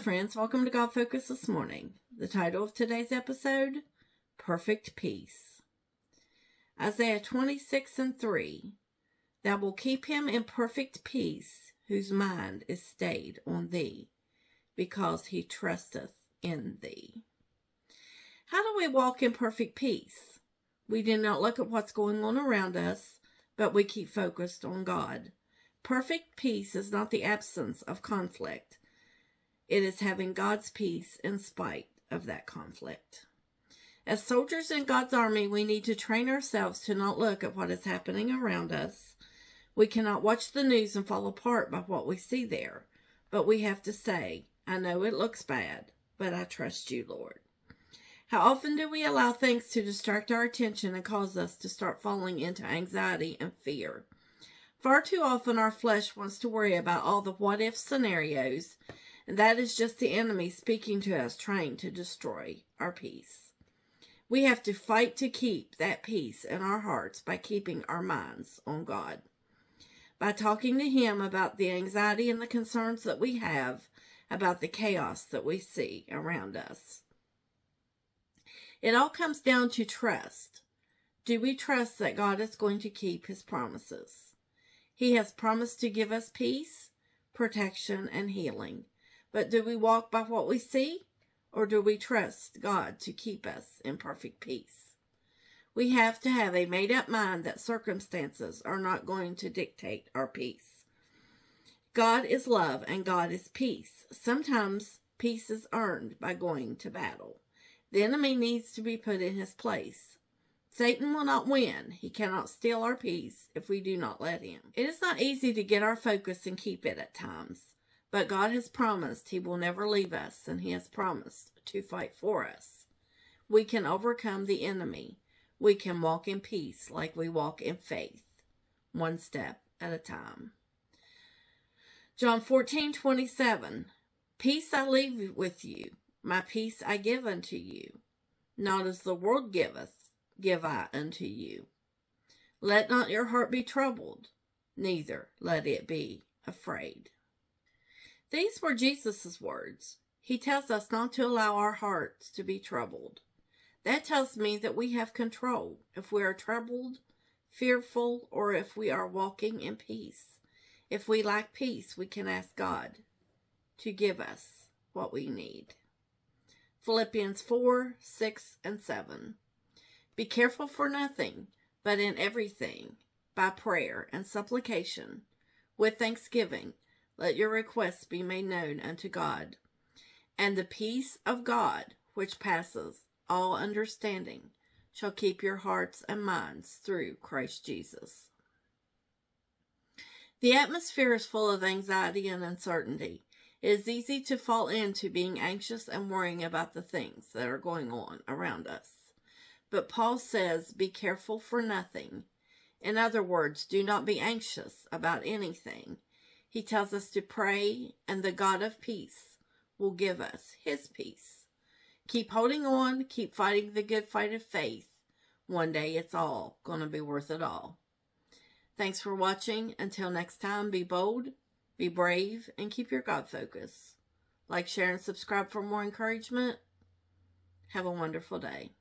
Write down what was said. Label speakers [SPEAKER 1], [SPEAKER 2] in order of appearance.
[SPEAKER 1] friends, welcome to God Focus this morning. The title of today's episode, Perfect Peace. Isaiah 26:3, Thou wilt keep him in perfect peace, whose mind is stayed on thee, because he trusteth in thee. How do we walk in perfect peace? We do not look at what's going on around us, but we keep focused on God. Perfect peace is not the absence of conflict. It is having God's peace in spite of that conflict. As soldiers in God's army, we need to train ourselves to not look at what is happening around us. We cannot watch the news and fall apart by what we see there, but we have to say, I know it looks bad, but I trust you, Lord. How often do we allow things to distract our attention and cause us to start falling into anxiety and fear? Far too often our flesh wants to worry about all the what-if scenarios, and that is just the enemy speaking to us, trying to destroy our peace. We have to fight to keep that peace in our hearts by keeping our minds on God. By talking to Him about the anxiety and the concerns that we have about the chaos that we see around us. It all comes down to trust. Do we trust that God is going to keep His promises? He has promised to give us peace, protection, and healing. But do we walk by what we see, or do we trust God to keep us in perfect peace? We have to have a made-up mind that circumstances are not going to dictate our peace. God is love and God is peace. Sometimes peace is earned by going to battle. The enemy needs to be put in his place. Satan will not win. He cannot steal our peace if we do not let him. It is not easy to get our focus and keep it at times. But God has promised He will never leave us, and He has promised to fight for us. We can overcome the enemy. We can walk in peace like we walk in faith, one step at a time. John 14:27, Peace I leave with you, my peace I give unto you. Not as the world giveth, give I unto you. Let not your heart be troubled, neither let it be afraid. These were Jesus' words. He tells us not to allow our hearts to be troubled. That tells me that we have control if we are troubled, fearful, or if we are walking in peace. If we lack peace, we can ask God to give us what we need. Philippians 4:6-7. Be careful for nothing, but in everything, by prayer and supplication, with thanksgiving, let your requests be made known unto God. And the peace of God, which passes all understanding, shall keep your hearts and minds through Christ Jesus. The atmosphere is full of anxiety and uncertainty. It is easy to fall into being anxious and worrying about the things that are going on around us. But Paul says, be careful for nothing. In other words, do not be anxious about anything. He tells us to pray, and the God of peace will give us His peace. Keep holding on, keep fighting the good fight of faith. One day it's all going to be worth it all. Thanks for watching. Until next time, be bold, be brave, and keep your God focus. Like, share, and subscribe for more encouragement. Have a wonderful day.